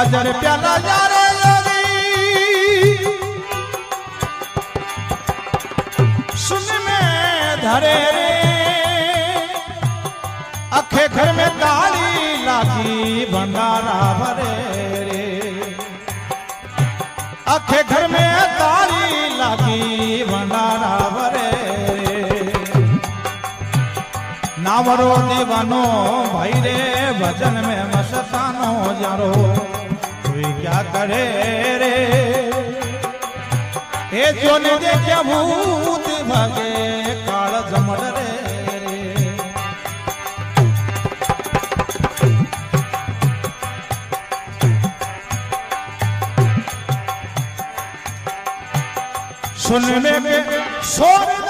अजर प्याला यारे लगी सुन में धरे रे अखे घर में ताली लागी भंडारा भरे रे अखे घर में ताली लागी भंडारा भरे नावरो दीवानो भाई रे भजन में मस्तानो जारो कोई क्या करे रे ए जो ने देखा भूत भागे काल जमड़ रे सुन में सोन